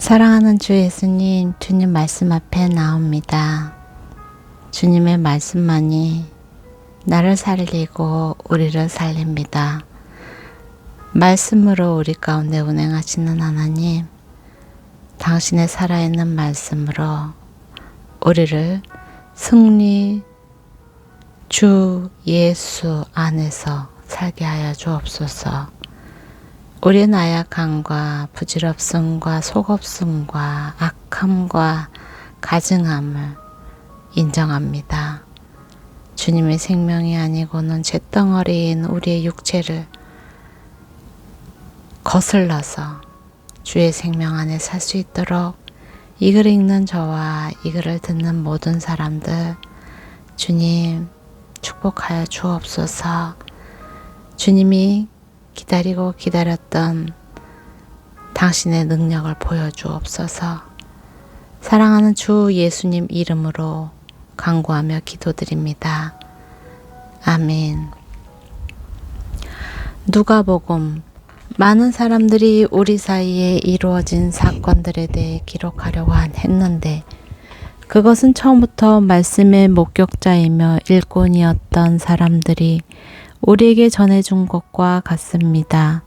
사랑하는 주 예수님, 주님 말씀 앞에 나옵니다. 주님의 말씀만이 나를 살리고 우리를 살립니다. 말씀으로 우리 가운데 운행하시는 하나님, 당신의 살아있는 말씀으로 우리를 승리 주 예수 안에서 살게 하여 주옵소서. 우리의 나약함과 부질없음과 속없음과 악함과 가증함을 인정합니다. 주님의 생명이 아니고는 잿덩어리인 우리의 육체를 거슬러서 주의 생명 안에 살 수 있도록 이 글을 읽는 저와 이 글을 듣는 모든 사람들 주님 축복하여 주옵소서. 주님이 기다리고 기다렸던 당신의 능력을 보여주옵소서. 사랑하는 주 예수님 이름으로 간구하며 기도드립니다. 아멘. 누가복음. 많은 사람들이 우리 사이에 이루어진 사건들에 대해 기록하려고 했는데 그것은 처음부터 말씀의 목격자이며 일꾼이었던 사람들이 우리에게 전해준 것과 같습니다.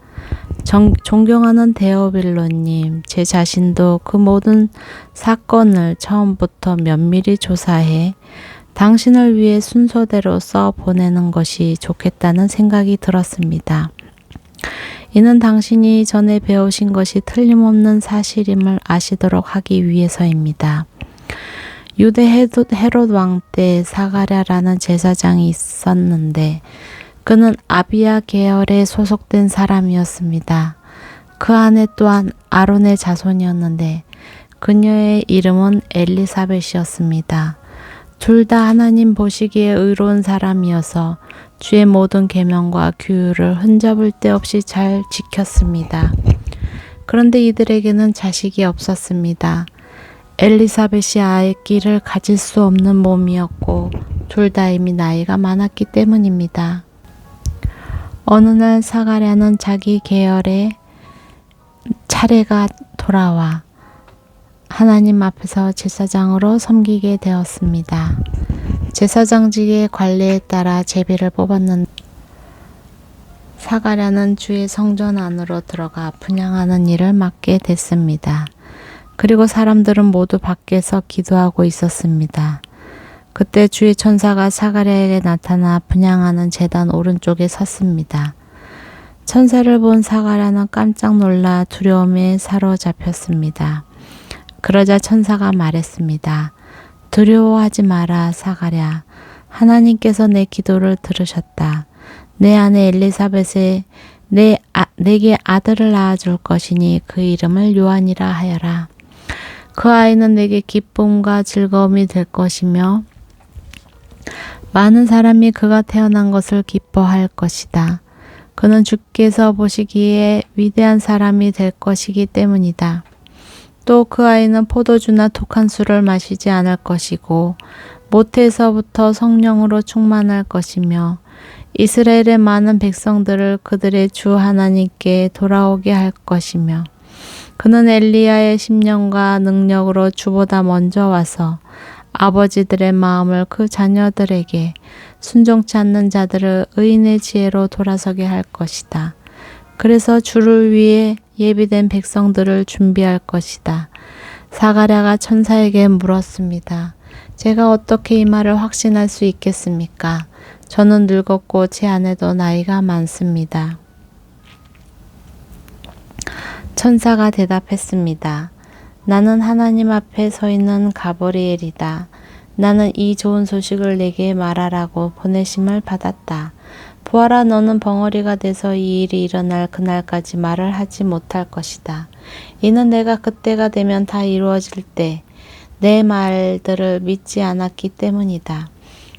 존경하는 데오빌로님, 제 자신도 그 모든 사건을 처음부터 면밀히 조사해 당신을 위해 순서대로 써 보내는 것이 좋겠다는 생각이 들었습니다. 이는 당신이 전에 배우신 것이 틀림없는 사실임을 아시도록 하기 위해서입니다. 유대 헤롯 왕 때 사가랴라는 제사장이 있었는데 그는 아비야 계열에 소속된 사람이었습니다. 그 아내 또한 아론의 자손이었는데 그녀의 이름은 엘리사벳이었습니다. 둘 다 하나님 보시기에 의로운 사람이어서 주의 모든 계명과 규율을 흠잡을 데 없이 잘 지켰습니다. 그런데 이들에게는 자식이 없었습니다. 엘리사벳이 아기를 가질 수 없는 몸이었고 둘 다 이미 나이가 많았기 때문입니다. 어느 날 사가랴는 자기 계열의 차례가 돌아와 하나님 앞에서 제사장으로 섬기게 되었습니다. 제사장직의 관례에 따라 제비를 뽑았는데 사가랴는 주의 성전 안으로 들어가 분향하는 일을 맡게 됐습니다. 그리고 사람들은 모두 밖에서 기도하고 있었습니다. 그때 주의 천사가 사가랴에게 나타나 분향하는 제단 오른쪽에 섰습니다. 천사를 본 사가랴는 깜짝 놀라 두려움에 사로잡혔습니다. 그러자 천사가 말했습니다. 두려워하지 마라 사가랴. 하나님께서 내 기도를 들으셨다. 내 아내 엘리사벳에 내게 아들을 낳아줄 것이니 그 이름을 요한이라 하여라. 그 아이는 내게 기쁨과 즐거움이 될 것이며 많은 사람이 그가 태어난 것을 기뻐할 것이다. 그는 주께서 보시기에 위대한 사람이 될 것이기 때문이다. 또 그 아이는 포도주나 독한 술을 마시지 않을 것이고 모태에서부터 성령으로 충만할 것이며 이스라엘의 많은 백성들을 그들의 주 하나님께 돌아오게 할 것이며 그는 엘리야의 심령과 능력으로 주보다 먼저 와서 아버지들의 마음을 그 자녀들에게 순종치 않는 자들을 의인의 지혜로 돌아서게 할 것이다. 그래서 주를 위해 예비된 백성들을 준비할 것이다. 사가랴가 천사에게 물었습니다. 제가 어떻게 이 말을 확신할 수 있겠습니까? 저는 늙었고 제 아내도 나이가 많습니다. 천사가 대답했습니다. 나는 하나님 앞에 서 있는 가브리엘이다. 나는 이 좋은 소식을 내게 말하라고 보내심을 받았다. 보아라, 너는 벙어리가 돼서 이 일이 일어날 그날까지 말을 하지 못할 것이다. 이는 내가 그때가 되면 다 이루어질 때 내 말들을 믿지 않았기 때문이다.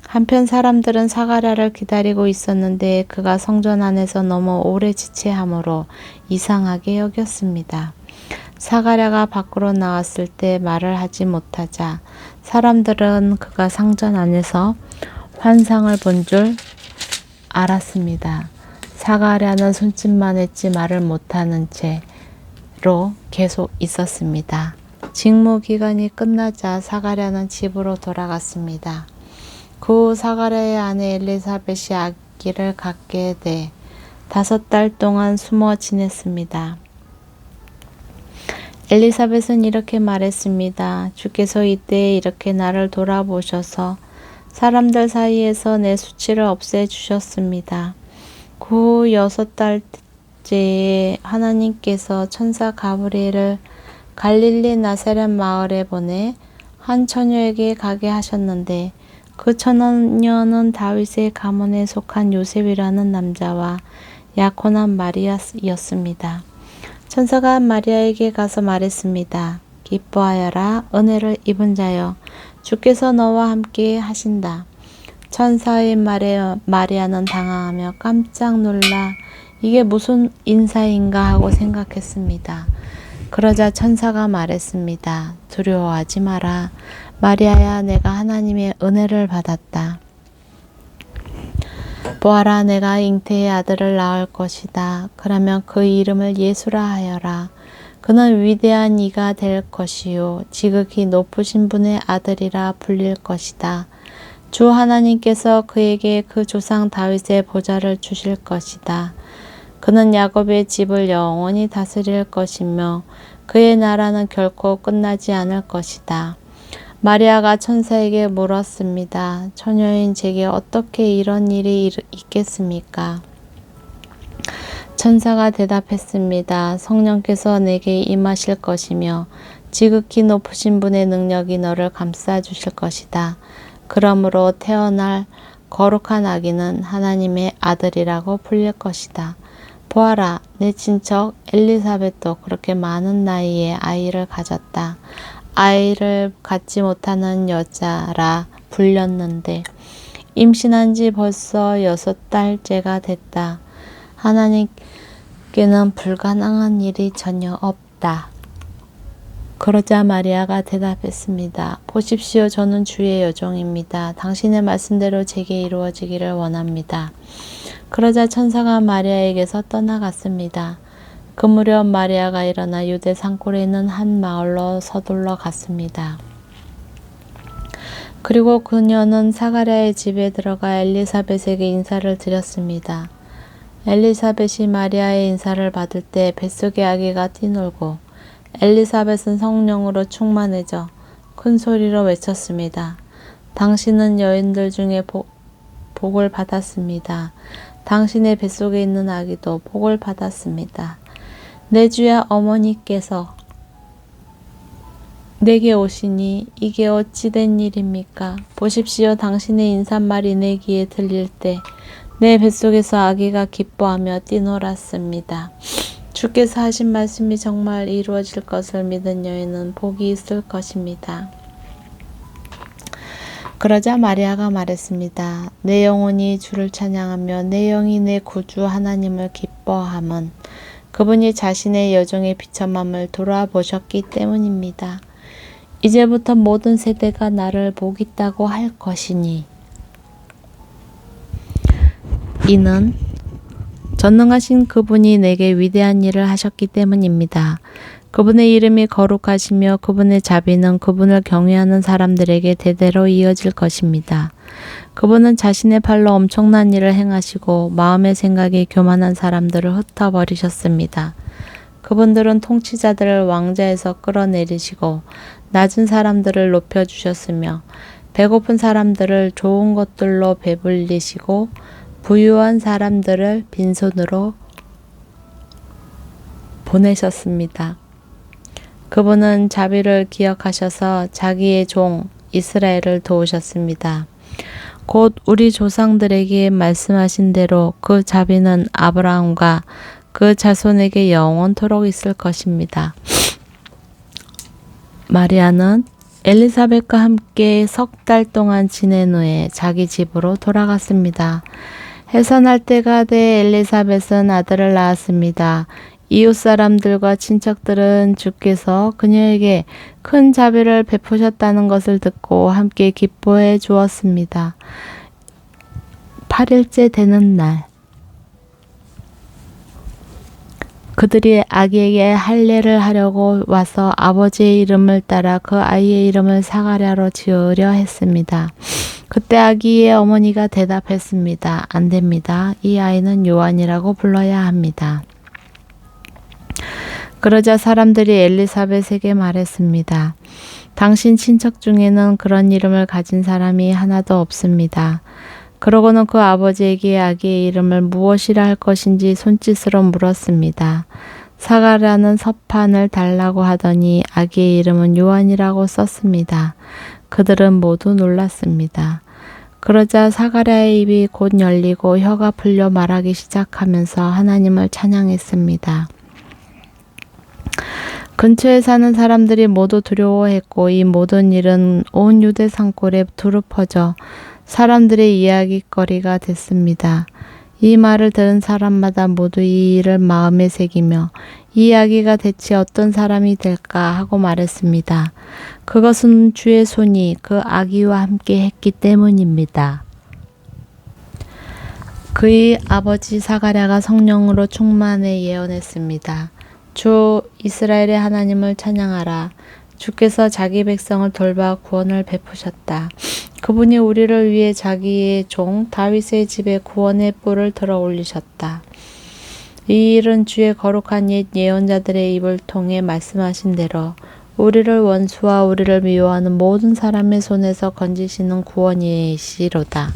한편 사람들은 사가랴를 기다리고 있었는데 그가 성전 안에서 너무 오래 지체함으로 이상하게 여겼습니다. 사가랴가 밖으로 나왔을 때 말을 하지 못하자 사람들은 그가 성전 안에서 환상을 본 줄 알았습니다. 사가랴는 손짓만 했지 말을 못하는 채로 계속 있었습니다. 직무 기간이 끝나자 사가랴는 집으로 돌아갔습니다. 그 후 사가랴의 아내 엘리사벳이 아기를 갖게 돼 5달 동안 숨어 지냈습니다. 엘리사벳은 이렇게 말했습니다. 주께서 이때에 이렇게 나를 돌아보셔서 사람들 사이에서 내 수치를 없애주셨습니다. 그 후 6달째에 하나님께서 천사 가브리엘을 갈릴리 나사렛 마을에 보내 한 처녀에게 가게 하셨는데 그 처녀는 다윗의 가문에 속한 요셉이라는 남자와 약혼한 마리아였습니다. 천사가 마리아에게 가서 말했습니다. 기뻐하여라, 은혜를 입은 자여, 주께서 너와 함께 하신다. 천사의 말에 마리아는 당황하며 깜짝 놀라 이게 무슨 인사인가 하고 생각했습니다. 그러자 천사가 말했습니다. 두려워하지 마라. 마리아야, 내가 하나님의 은혜를 받았다. 보아라, 내가 잉태의 아들을 낳을 것이다. 그러면 그 이름을 예수라 하여라. 그는 위대한 이가 될 것이요 지극히 높으신 분의 아들이라 불릴 것이다. 주 하나님께서 그에게 그 조상 다윗의 보좌를 주실 것이다. 그는 야곱의 집을 영원히 다스릴 것이며 그의 나라는 결코 끝나지 않을 것이다. 마리아가 천사에게 물었습니다. 처녀인 제게 어떻게 이런 일이 있겠습니까? 천사가 대답했습니다. 성령께서 내게 임하실 것이며 지극히 높으신 분의 능력이 너를 감싸 주실 것이다. 그러므로 태어날 거룩한 아기는 하나님의 아들이라고 불릴 것이다. 보아라, 내 친척 엘리사벳도 그렇게 많은 나이에 아이를 가졌다. 아이를 갖지 못하는 여자라 불렸는데 임신한 지 벌써 6달째가 됐다. 하나님께는 불가능한 일이 전혀 없다. 그러자 마리아가 대답했습니다. 보십시오, 저는 주의 여종입니다. 당신의 말씀대로 제게 이루어지기를 원합니다. 그러자 천사가 마리아에게서 떠나갔습니다. 그 무렵 마리아가 일어나 유대 산골에 있는 한 마을로 서둘러 갔습니다. 그리고 그녀는 사가랴의 집에 들어가 엘리사벳에게 인사를 드렸습니다. 엘리사벳이 마리아의 인사를 받을 때 뱃속의 아기가 뛰놀고 엘리사벳은 성령으로 충만해져 큰 소리로 외쳤습니다. 당신은 여인들 중에 복을 받았습니다. 당신의 뱃속에 있는 아기도 복을 받았습니다. 내 주야 어머니께서 내게 오시니 이게 어찌 된 일입니까? 보십시오, 당신의 인사말이 내 귀에 들릴 때 내 뱃속에서 아기가 기뻐하며 뛰놀았습니다. 주께서 하신 말씀이 정말 이루어질 것을 믿은 여인은 복이 있을 것입니다. 그러자 마리아가 말했습니다. 내 영혼이 주를 찬양하며 내 영이 내 구주 하나님을 기뻐함은 그분이 자신의 여종의 비참함을 돌아보셨기 때문입니다. 이제부터 모든 세대가 나를 복있다고 할 것이니 이는 전능하신 그분이 내게 위대한 일을 하셨기 때문입니다. 그분의 이름이 거룩하시며 그분의 자비는 그분을 경외하는 사람들에게 대대로 이어질 것입니다. 그분은 자신의 팔로 엄청난 일을 행하시고 마음의 생각이 교만한 사람들을 흩어버리셨습니다. 그분들은 통치자들을 왕좌에서 끌어내리시고 낮은 사람들을 높여주셨으며 배고픈 사람들을 좋은 것들로 배불리시고 부유한 사람들을 빈손으로 보내셨습니다. 그분은 자비를 기억하셔서 자기의 종 이스라엘을 도우셨습니다. 곧 우리 조상들에게 말씀하신 대로 그 자비는 아브라함과 그 자손에게 영원토록 있을 것입니다. 마리아는 엘리사벳과 함께 3달 동안 지낸 후에 자기 집으로 돌아갔습니다. 해산할 때가 돼 엘리사벳은 아들을 낳았습니다. 이웃 사람들과 친척들은 주께서 그녀에게 큰 자비를 베푸셨다는 것을 듣고 함께 기뻐해 주었습니다. 8일째 되는 날, 그들이 아기에게 할례를 하려고 와서 아버지의 이름을 따라 그 아이의 이름을 사가랴로 지으려 했습니다. 그때 아기의 어머니가 대답했습니다. 안 됩니다. 이 아이는 요한이라고 불러야 합니다. 그러자 사람들이 엘리사벳에게 말했습니다. 당신 친척 중에는 그런 이름을 가진 사람이 하나도 없습니다. 그러고는 그 아버지에게 아기의 이름을 무엇이라 할 것인지 손짓으로 물었습니다. 사가랴는 서판을 달라고 하더니 아기의 이름은 요한이라고 썼습니다. 그들은 모두 놀랐습니다. 그러자 사가랴의 입이 곧 열리고 혀가 풀려 말하기 시작하면서 하나님을 찬양했습니다. 근처에 사는 사람들이 모두 두려워했고 이 모든 일은 온 유대 산골에 두루 퍼져 사람들의 이야기거리가 됐습니다. 이 말을 들은 사람마다 모두 이 일을 마음에 새기며 이 아기가 대체 어떤 사람이 될까 하고 말했습니다. 그것은 주의 손이 그 아기와 함께 했기 때문입니다. 그의 아버지 사가랴가 성령으로 충만해 예언했습니다. 주 이스라엘의 하나님을 찬양하라. 주께서 자기 백성을 돌봐 구원을 베푸셨다. 그분이 우리를 위해 자기의 종 다윗의 집에 구원의 뿔을 들어 올리셨다. 이 일은 주의 거룩한 옛 예언자들의 입을 통해 말씀하신 대로 우리를 원수와 우리를 미워하는 모든 사람의 손에서 건지시는 구원이시로다.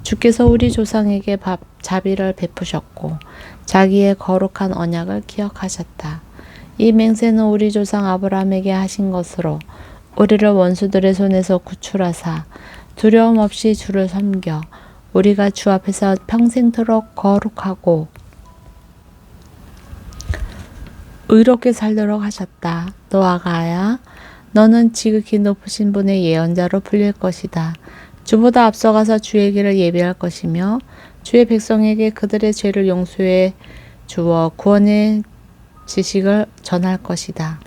주께서 우리 조상에게 자비를 베푸셨고 자기의 거룩한 언약을 기억하셨다. 이 맹세는 우리 조상 아브라함에게 하신 것으로 우리를 원수들의 손에서 구출하사 두려움 없이 주를 섬겨 우리가 주 앞에서 평생토록 거룩하고 의롭게 살도록 하셨다. 너 아가야, 너는 지극히 높으신 분의 예언자로 불릴 것이다. 주보다 앞서가서 주의 길을 예비할 것이며 주의 백성에게 그들의 죄를 용서해 주어 구원의 지식을 전할 것이다.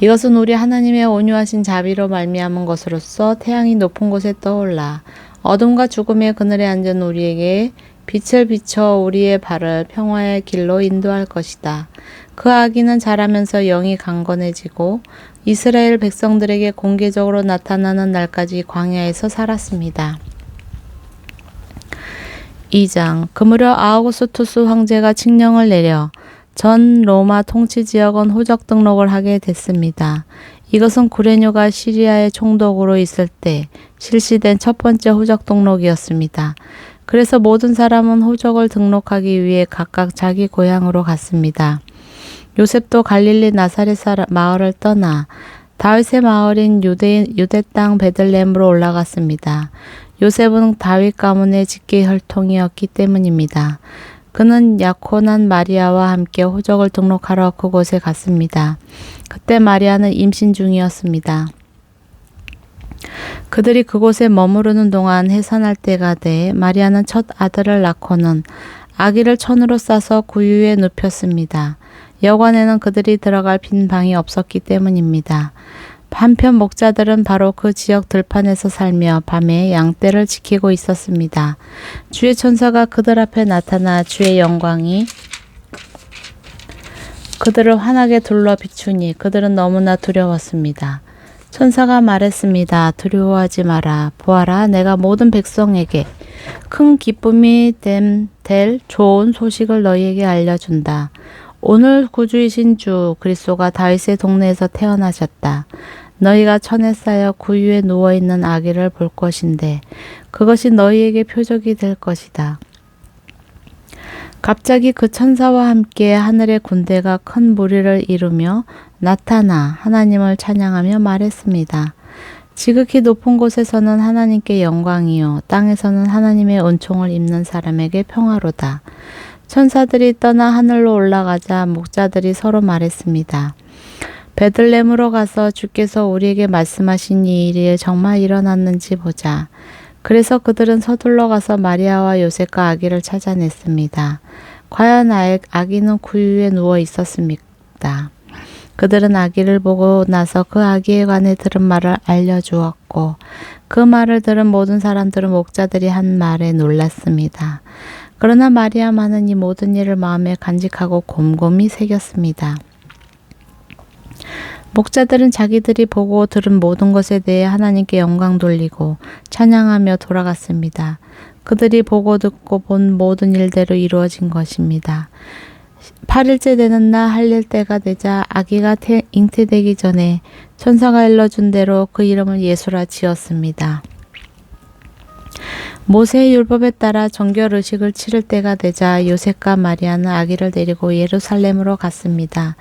이것은 우리 하나님의 온유하신 자비로 말미암은 것으로서 태양이 높은 곳에 떠올라 어둠과 죽음의 그늘에 앉은 우리에게 빛을 비춰 우리의 발을 평화의 길로 인도할 것이다. 그 아기는 자라면서 영이 강건해지고 이스라엘 백성들에게 공개적으로 나타나는 날까지 광야에서 살았습니다. 2장. 그 무렵 아우구스투스 황제가 칙령을 내려 전 로마 통치 지역은 호적 등록을 하게 됐습니다. 이것은 구레뇨가 시리아의 총독으로 있을 때 실시된 첫 번째 호적 등록이었습니다. 그래서 모든 사람은 호적을 등록하기 위해 각각 자기 고향으로 갔습니다. 요셉도 갈릴리 나사렛 마을을 떠나 다윗의 마을인 유대 땅 베들레헴으로 올라갔습니다. 요셉은 다윗 가문의 직계 혈통이었기 때문입니다. 그는 약혼한 마리아와 함께 호적을 등록하러 그곳에 갔습니다. 그때 마리아는 임신 중이었습니다. 그들이 그곳에 머무르는 동안 해산할 때가 돼 마리아는 첫 아들을 낳고는 아기를 천으로 싸서 구유에 눕혔습니다. 여관에는 그들이 들어갈 빈 방이 없었기 때문입니다. 한편 목자들은 바로 그 지역 들판에서 살며 밤에 양떼를 지키고 있었습니다. 주의 천사가 그들 앞에 나타나 주의 영광이 그들을 환하게 둘러 비추니 그들은 너무나 두려웠습니다. 천사가 말했습니다. 두려워하지 마라. 보아라, 내가 모든 백성에게 큰 기쁨이 될 좋은 소식을 너희에게 알려준다. 오늘 구주이신 주 그리스도가 다윗의 동네에서 태어나셨다. 너희가 천에 쌓여 구유에 누워있는 아기를 볼 것인데 그것이 너희에게 표적이 될 것이다. 갑자기 그 천사와 함께 하늘의 군대가 큰 무리를 이루며 나타나 하나님을 찬양하며 말했습니다. 지극히 높은 곳에서는 하나님께 영광이요 땅에서는 하나님의 은총을 입는 사람에게 평화로다. 천사들이 떠나 하늘로 올라가자 목자들이 서로 말했습니다. 베들레헴으로 가서 주께서 우리에게 말씀하신 이 일이 정말 일어났는지 보자. 그래서 그들은 서둘러 가서 마리아와 요셉과 아기를 찾아냈습니다. 과연 아기는 구유에 누워 있었습니다. 그들은 아기를 보고 나서 그 아기에 관해 들은 말을 알려주었고 그 말을 들은 모든 사람들은 목자들이 한 말에 놀랐습니다. 그러나 마리아만은 이 모든 일을 마음에 간직하고 곰곰이 새겼습니다. 목자들은 자기들이 보고 들은 모든 것에 대해 하나님께 영광 돌리고 찬양하며 돌아갔습니다. 그들이 보고 듣고 본 모든 일대로 이루어진 것입니다. 8일째 되는 날 할릴 때가 되자 아기가 잉태되기 전에 천사가 일러준 대로 그 이름을 예수라 지었습니다. 모세의 율법에 따라 정결 의식을 치를 때가 되자 요셉과 마리아는 아기를 데리고 예루살렘으로 갔습니다.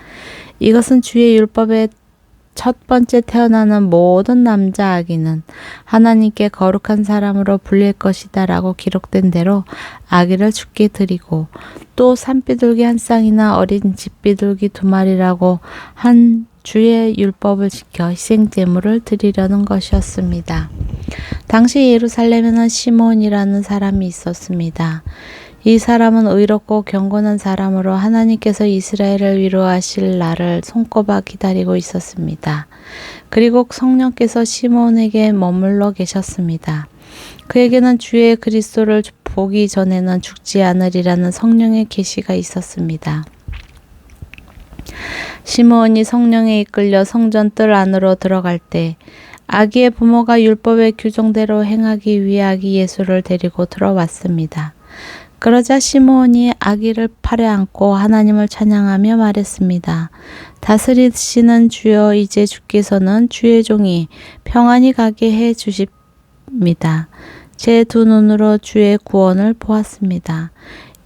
이것은 주의 율법에 첫 번째 태어나는 모든 남자 아기는 하나님께 거룩한 사람으로 불릴 것이다 라고 기록된 대로 아기를 주께 드리고 또 산비둘기 한 쌍이나 어린 집비둘기 2마리라고 한 주의 율법을 지켜 희생제물을 드리려는 것이었습니다. 당시 예루살렘에는 시몬이라는 사람이 있었습니다. 이 사람은 의롭고 경건한 사람으로 하나님께서 이스라엘을 위로하실 날을 손꼽아 기다리고 있었습니다. 그리고 성령께서 시몬에게 머물러 계셨습니다. 그에게는 주의 그리스도를 보기 전에는 죽지 않으리라는 성령의 계시가 있었습니다. 시몬이 성령에 이끌려 성전 뜰 안으로 들어갈 때 아기의 부모가 율법의 규정대로 행하기 위해 아기 예수를 데리고 들어왔습니다. 그러자 시므온이 아기를 팔에 안고 하나님을 찬양하며 말했습니다. 다스리시는 주여, 이제 주께서는 주의 종이 평안히 가게 해 주십니다. 제 두 눈으로 주의 구원을 보았습니다.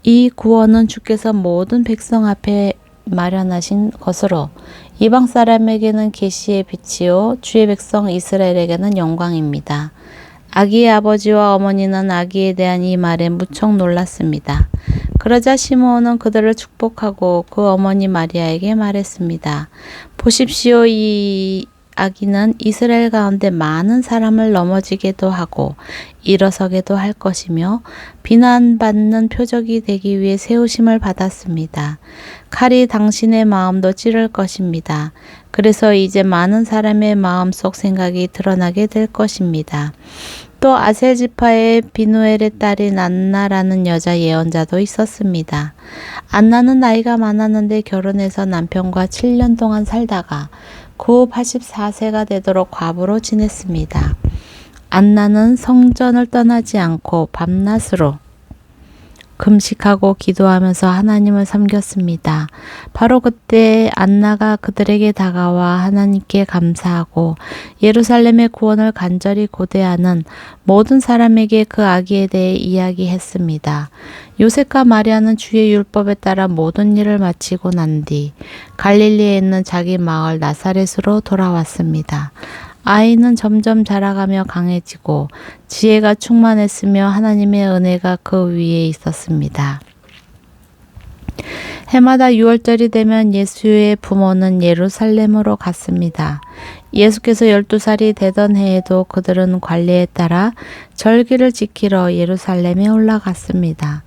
이 구원은 주께서 모든 백성 앞에 마련하신 것으로 이방 사람에게는 계시의 빛이요 주의 백성 이스라엘에게는 영광입니다. 아기의 아버지와 어머니는 아기에 대한 이 말에 무척 놀랐습니다. 그러자 시므온은 그들을 축복하고 그 어머니 마리아에게 말했습니다. 보십시오, 이 아기는 이스라엘 가운데 많은 사람을 넘어지게도 하고 일어서게도 할 것이며 비난받는 표적이 되기 위해 세우심을 받았습니다. 칼이 당신의 마음도 찌를 것입니다. 그래서 이제 많은 사람의 마음속 생각이 드러나게 될 것입니다. 또 아셀 지파의 비누엘의 딸인 안나라는 여자 예언자도 있었습니다. 안나는 나이가 많았는데 결혼해서 남편과 7년 동안 살다가 그 84세가 되도록 과부로 지냈습니다. 안나는 성전을 떠나지 않고 밤낮으로 금식하고 기도하면서 하나님을 섬겼습니다. 바로 그때 안나가 그들에게 다가와 하나님께 감사하고 예루살렘의 구원을 간절히 고대하는 모든 사람에게 그 아기에 대해 이야기했습니다. 요셉과 마리아는 주의 율법에 따라 모든 일을 마치고 난 뒤 갈릴리에 있는 자기 마을 나사렛으로 돌아왔습니다. 아이는 점점 자라가며 강해지고 지혜가 충만했으며 하나님의 은혜가 그 위에 있었습니다. 해마다 6월절이 되면 예수의 부모는 예루살렘으로 갔습니다. 예수께서 12살이 되던 해에도 그들은 관례에 따라 절기를 지키러 예루살렘에 올라갔습니다.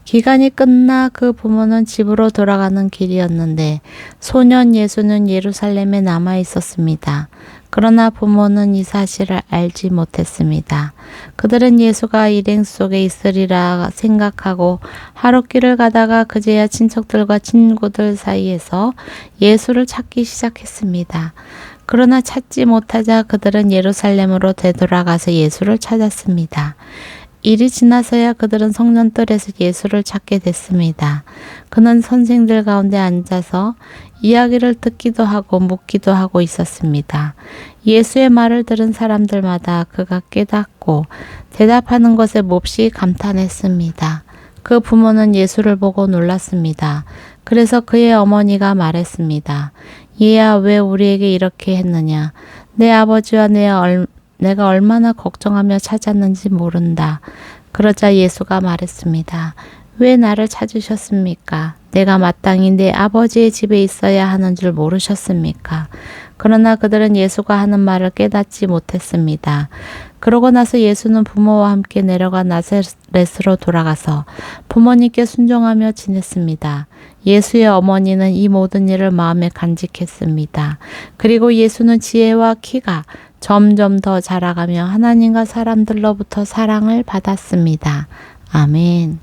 기간이 끝나 그 부모는 집으로 돌아가는 길이었는데 소년 예수는 예루살렘에 남아 있었습니다. 그러나 부모는 이 사실을 알지 못했습니다. 그들은 예수가 일행 속에 있으리라 생각하고 하룻길을 가다가 그제야 친척들과 친구들 사이에서 예수를 찾기 시작했습니다. 그러나 찾지 못하자 그들은 예루살렘으로 되돌아가서 예수를 찾았습니다. 일이 지나서야 그들은 성전뜰에서 예수를 찾게 됐습니다. 그는 선생들 가운데 앉아서 이야기를 듣기도 하고 묻기도 하고 있었습니다. 예수의 말을 들은 사람들마다 그가 깨닫고 대답하는 것에 몹시 감탄했습니다. 그 부모는 예수를 보고 놀랐습니다. 그래서 그의 어머니가 말했습니다. 얘야, 왜 우리에게 이렇게 했느냐? 내 아버지와 내가 얼마나 걱정하며 찾았는지 모른다. 그러자 예수가 말했습니다. 왜 나를 찾으셨습니까? 내가 마땅히 내 아버지의 집에 있어야 하는 줄 모르셨습니까? 그러나 그들은 예수가 하는 말을 깨닫지 못했습니다. 그러고 나서 예수는 부모와 함께 내려가 나사렛으로 돌아가서 부모님께 순종하며 지냈습니다. 예수의 어머니는 이 모든 일을 마음에 간직했습니다. 그리고 예수는 지혜와 키가 점점 더 자라가며 하나님과 사람들로부터 사랑을 받았습니다. 아멘.